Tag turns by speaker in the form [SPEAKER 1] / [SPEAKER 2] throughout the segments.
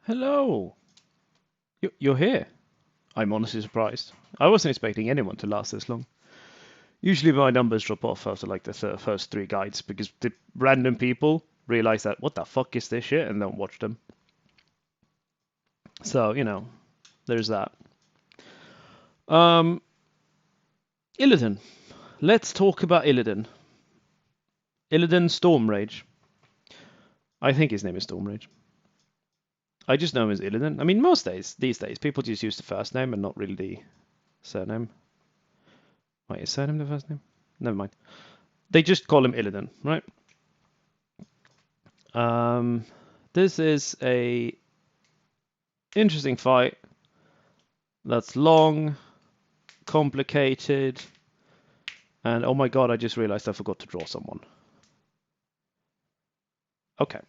[SPEAKER 1] Hello! You're here. I'm honestly surprised. I wasn't expecting anyone to last this long. Usually my numbers drop off after like the first three guides because the random people realize that what the fuck is this shit and don't watch them. So, there's that. Um, Illidan. Let's talk about Illidan. Illidan Stormrage. I think his name is Stormrage. I just know him as Illidan. I mean, these days, people just use the first name and not really the surname. Wait, is surname the first name? Never mind. They just call him Illidan, right? This is a interesting fight that's long, complicated, and oh my god, I just realized I forgot to draw someone. Okay.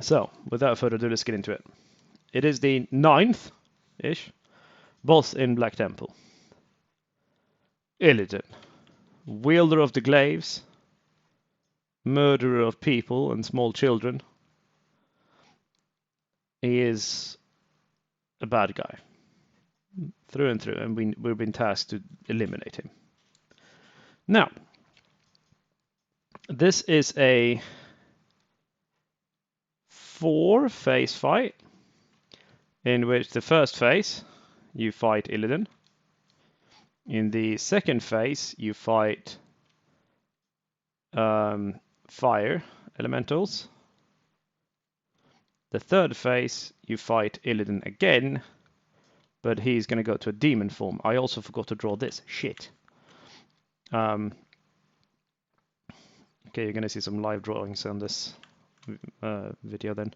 [SPEAKER 1] So, without further ado, let's get into it. It is the 9th-ish boss in Black Temple. Illidan, wielder of the glaives, murderer of people and small children. He is a bad guy through and through, and we've been tasked to eliminate him. Now, this is a 4-phase fight in which the first phase you fight Illidan. In the second phase you fight fire elementals. The third phase you fight Illidan again, but he's going to go to a demon form. I also forgot to draw this. Shit. Okay, you're going to see some live drawings on this video then.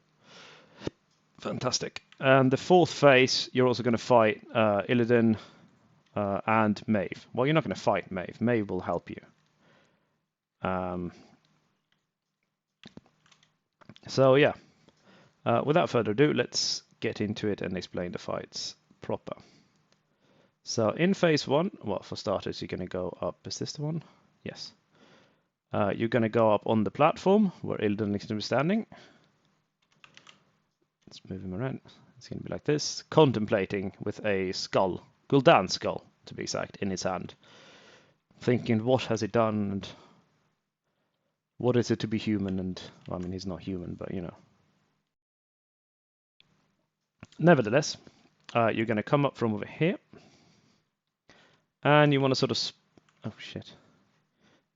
[SPEAKER 1] Fantastic. And the fourth phase, you're also going to fight Illidan and Maeve. Well, you're not going to fight Maeve. Maeve will help you. So yeah, without further ado, let's get into it and explain the fights proper. So in phase 1, well, for starters, you're going to go up. Is this the one? Yes. You're going to go up on the platform where Illidan is going to be standing. Let's move him around. It's going to be like this, contemplating with a skull, Gul'dan's skull to be exact, in his hand. Thinking, what has he done and what is it to be human? And, well, I mean, he's not human, but you know. Nevertheless, you're going to come up from over here. And you want to sort of, oh shit.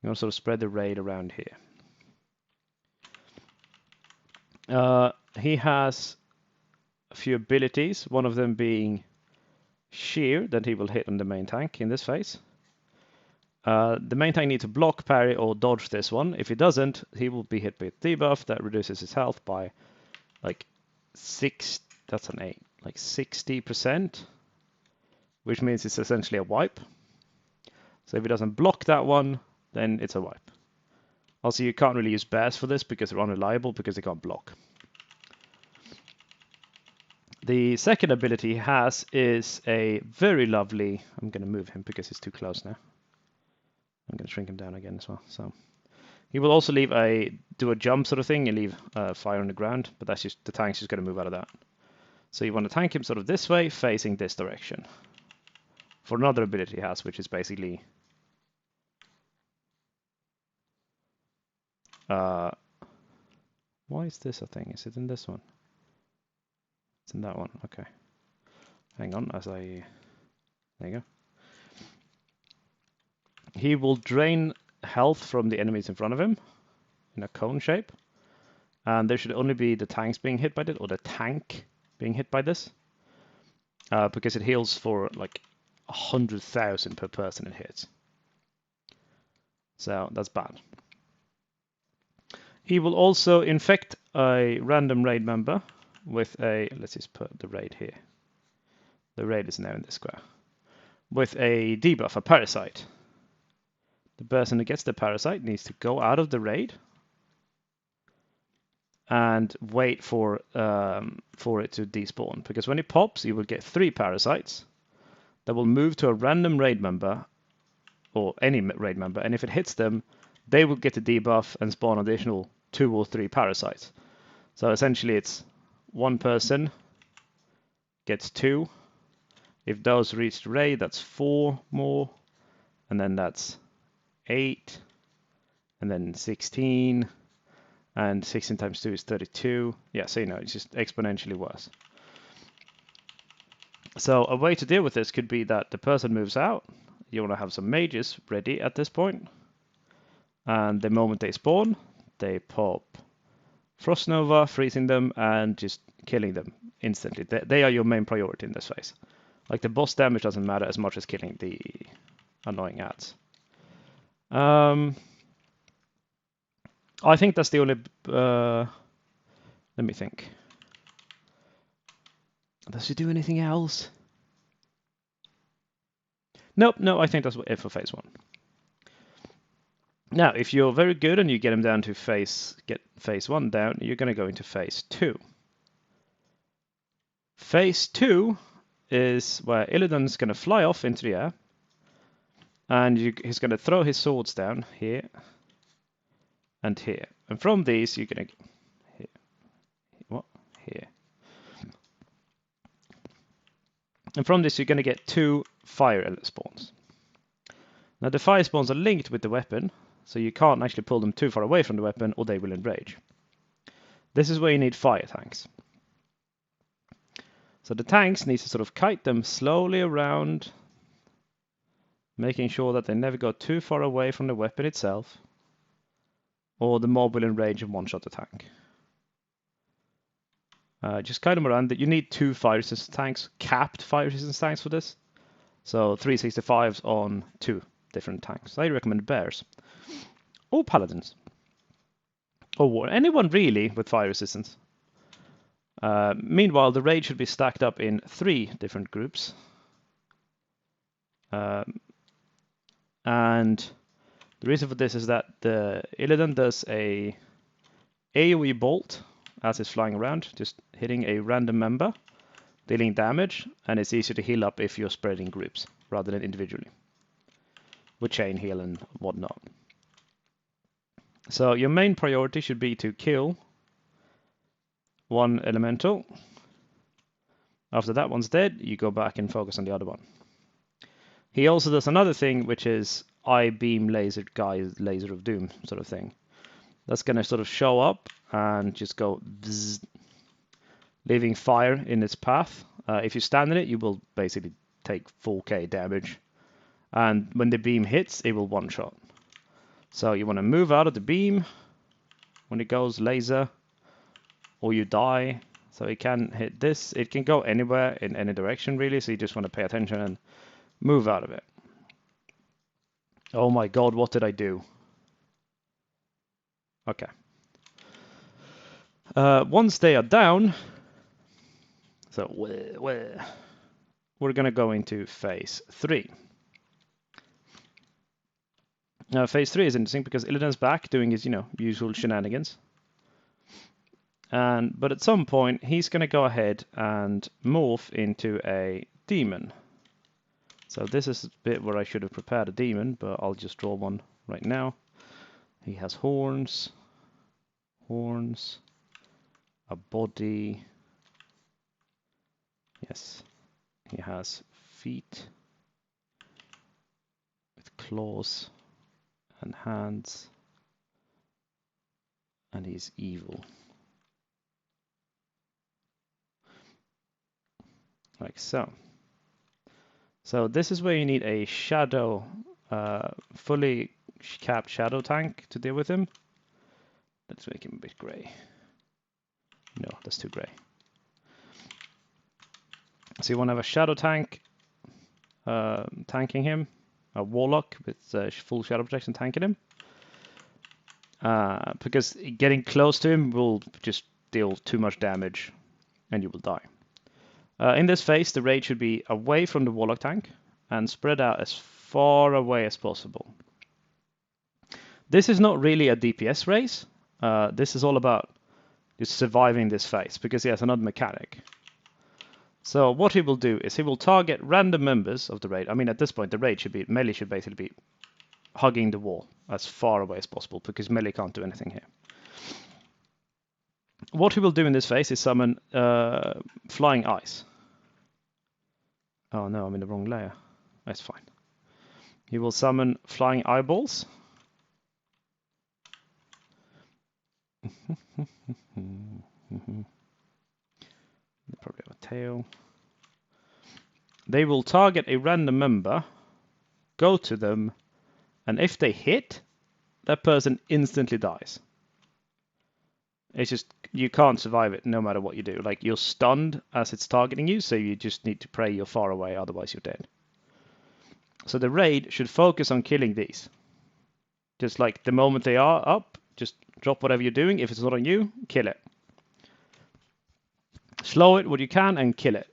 [SPEAKER 1] You want to sort of spread the raid around here. He has a few abilities, one of them being shear, that he will hit on the main tank in this phase. The main tank needs to block, parry, or dodge this one. If he doesn't, he will be hit by a debuff that reduces his health by like 6, that's an 8, like 60%, which means it's essentially a wipe. So if he doesn't block that one, then it's a wipe. Also, you can't really use bears for this because they're unreliable because they can't block. The second ability he has is a very lovely, I'm going to move him because he's too close now. I'm going to shrink him down again as well. So he will also do a jump sort of thing and leave fire on the ground, but that's just, the tank's just going to move out of that. So you want to tank him sort of this way, facing this direction. For another ability he has, which is basically why is this a thing? Is it in this one? It's in that one. Okay. Hang on, there you go. He will drain health from the enemies in front of him in a cone shape. And there should only be the tanks being hit by it, or the tank being hit by this. Because it heals for like 100,000 per person it hits. So that's bad. He will also infect a random raid member with a, let's just put the raid here. The raid is now in this square. With a debuff, a parasite. The person who gets the parasite needs to go out of the raid and wait for it to despawn. Because when it pops, you will get 3 parasites that will move to a random raid member, or any raid member, and if it hits them, they will get a debuff and spawn additional 2 or 3 parasites. So essentially it's one person gets 2. If those reach the raid, that's 4 more, and then that's 8, and then 16, and 16 times 2 is 32. Yeah, so it's just exponentially worse. So a way to deal with this could be that the person moves out. You want to have some mages ready at this point, and the moment they spawn, they pop Frost Nova, freezing them and just killing them instantly. They are your main priority in this phase. Like, the boss damage doesn't matter as much as killing the annoying ads. I think that's the only... let me think. Does he do anything else? Nope, no, I think that's it for phase 1. Now, if you're very good and you get him down to get phase 1 down, you're going to go into phase 2. Phase 2 is where Illidan's going to fly off into the air, and he's going to throw his swords down here and here. And from these, you're going to... Here. And from this, you're going to get 2 fire spawns. Now, the fire spawns are linked with the weapon, so you can't actually pull them too far away from the weapon, or they will enrage. This is where you need fire tanks. So the tanks need to sort of kite them slowly around, making sure that they never go too far away from the weapon itself, or the mob will enrage and one-shot the tank. Just kite them around. You need 2 fire resistance tanks, capped fire resistance tanks for this. So 365s on 2 different tanks. I recommend bears. Or paladins. Or anyone really with fire resistance. Meanwhile, the raid should be stacked up in 3 different groups. And the reason for this is that the Illidan does a AoE bolt as it's flying around, just hitting a random member, dealing damage, and it's easier to heal up if you're spreading groups rather than individually, with chain heal and whatnot. So your main priority should be to kill 1 elemental. After that one's dead, you go back and focus on the other one. He also does another thing, which is I-beam laser guys, laser of doom sort of thing. That's going to sort of show up and just go bzzz, leaving fire in its path. If you stand in it, you will basically take 4k damage. And when the beam hits, it will one-shot. So you want to move out of the beam when it goes laser, or you die. So it can hit this. It can go anywhere in any direction, really. So you just want to pay attention and move out of it. Oh my god, what did I do? Okay. Once they are down, so we're going to go into phase 3. Now, phase 3 is interesting because Illidan's back doing his, usual shenanigans. But at some point, he's going to go ahead and morph into a demon. So this is a bit where I should have prepared a demon, but I'll just draw one right now. He has horns, a body. Yes, he has feet with claws and hands, and he's evil. Like so. So this is where you need a shadow, fully capped shadow tank to deal with him. Let's make him a bit grey. No, that's too grey. So you want to have a shadow tank tanking him, a warlock with full shadow protection tanking him. Because getting close to him will just deal too much damage and you will die. In this phase, the raid should be away from the warlock tank and spread out as far away as possible. This is not really a DPS race. This is all about just surviving this phase because he has another mechanic. So what he will do is he will target random members of the raid. I mean, at this point, the raid melee should basically be hugging the wall as far away as possible because melee can't do anything here. What he will do in this phase is summon Flying Eyes. Oh no, I'm in the wrong layer. That's fine. He will summon Flying Eyeballs. They probably have a tail. They will target a random member, go to them, and if they hit, that person instantly dies. It's just, you can't survive it no matter what you do. Like, you're stunned as it's targeting you, so you just need to pray you're far away, otherwise you're dead. So the raid should focus on killing these. Just like the moment they are up, just drop whatever you're doing. If it's not on you, kill it. Slow it what you can and kill it.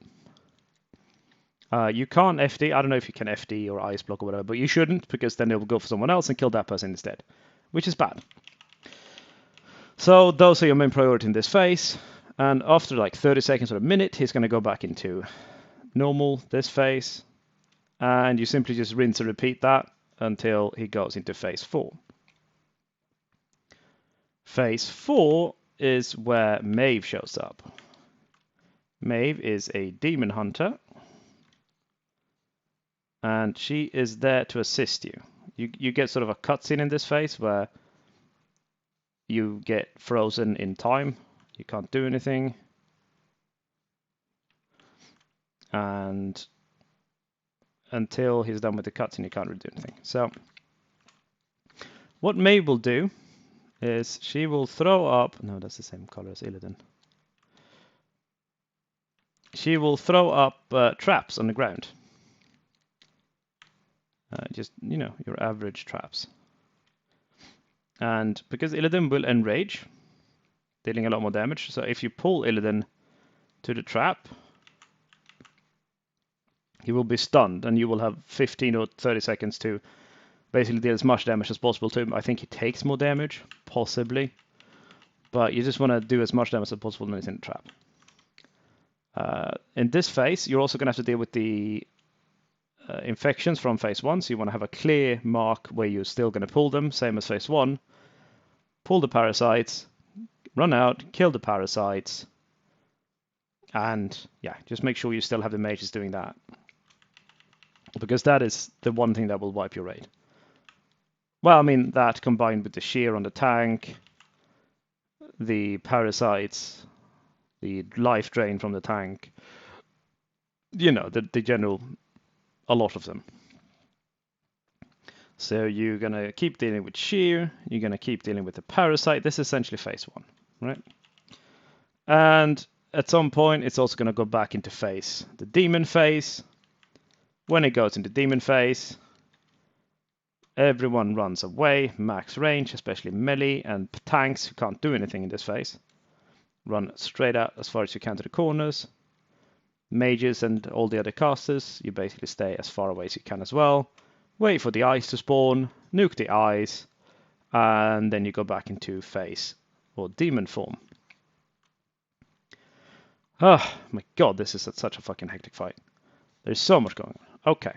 [SPEAKER 1] You can't FD. I don't know if you can FD or ice block or whatever, but you shouldn't, because then it will go for someone else and kill that person instead, which is bad. So those are your main priority in this phase. And after like 30 seconds or a minute, he's going to go back into normal, this phase. And you simply just rinse and repeat that until he goes into phase 4. Phase 4 is where Maeve shows up. Maeve is a demon hunter. And she is there to assist you. You get sort of a cutscene in this phase where you get frozen in time. You can't do anything. And until he's done with the cutscene, you can't really do anything. So what Maeve will do is she will throw up... No, that's the same color as Illidan. She will throw up traps on the ground. Just, you know, your average traps. And because Illidan will enrage, dealing a lot more damage. So if you pull Illidan to the trap, he will be stunned, and you will have 15 or 30 seconds to basically deal as much damage as possible to him. I think he takes more damage, possibly. But you just want to do as much damage as possible when he's in the trap. In this phase, you're also going to have to deal with the infections from phase 1, so you want to have a clear mark where you're still going to pull them, same as phase 1. Pull the parasites, run out, kill the parasites, and yeah, just make sure you still have the mages doing that. Because that is the one thing that will wipe your raid. Well, I mean, that combined with the shear on the tank, the parasites, the life drain from the tank, you know, the general, a lot of them. So you're going to keep dealing with shear, you're going to keep dealing with the parasite. This is essentially phase 1, right? And at some point, it's also going to go back into the demon phase. When it goes into demon phase, everyone runs away, max range, especially melee and tanks who can't do anything in this phase. Run straight out as far as you can to the corners. Mages and all the other casters, you basically stay as far away as you can as well. Wait for the eyes to spawn, nuke the eyes, and then you go back into phase or demon form. Oh my god, this is such a fucking hectic fight. There's so much going on. Okay.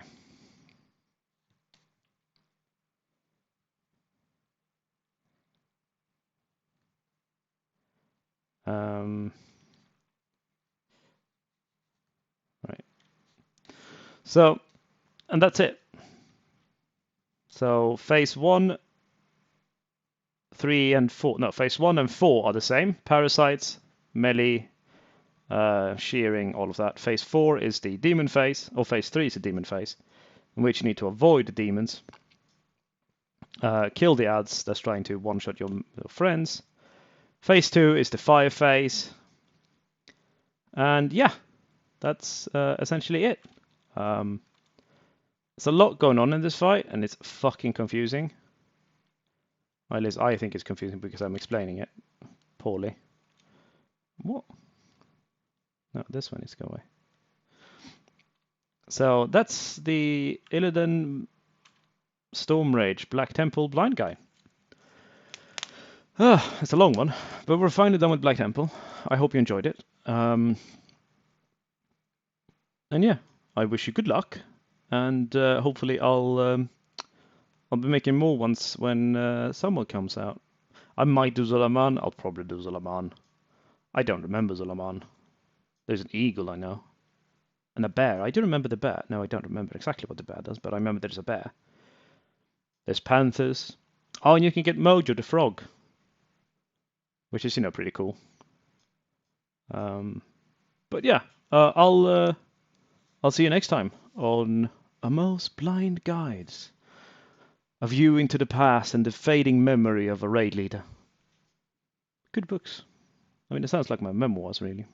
[SPEAKER 1] Right. So, and that's it. So phase 1, 3 and 4, no, phase 1 and 4 are the same. Parasites, melee, shearing, all of that. Phase 4 is the demon phase, or phase 3 is the demon phase, in which you need to avoid the demons. Kill the ads that's trying to one-shot your friends. Phase 2 is the fire phase. And yeah, that's essentially it. There's a lot going on in this fight, and it's fucking confusing. Well, at least I think it's confusing because I'm explaining it poorly. What? No, this one needs to go away. So that's the Illidan Storm Rage Black Temple Blind Guide. It's a long one, but we're finally done with Black Temple. I hope you enjoyed it. And yeah, I wish you good luck, and hopefully I'll be making more ones when someone comes out. I might do Zulaman. I'll probably do Zulaman. I don't remember Zulaman. There's an eagle, I know. And a bear. I do remember the bear. No, I don't remember exactly what the bear does, but I remember there's a bear. There's panthers. Oh, and you can get Mojo the frog, which is, pretty cool. But yeah, I'll see you next time on A Most Blind Guides. A View into the Past and the Fading Memory of a Raid Leader. Good books. I mean, it sounds like my memoirs, really.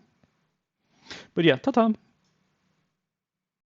[SPEAKER 1] But yeah, ta-ta!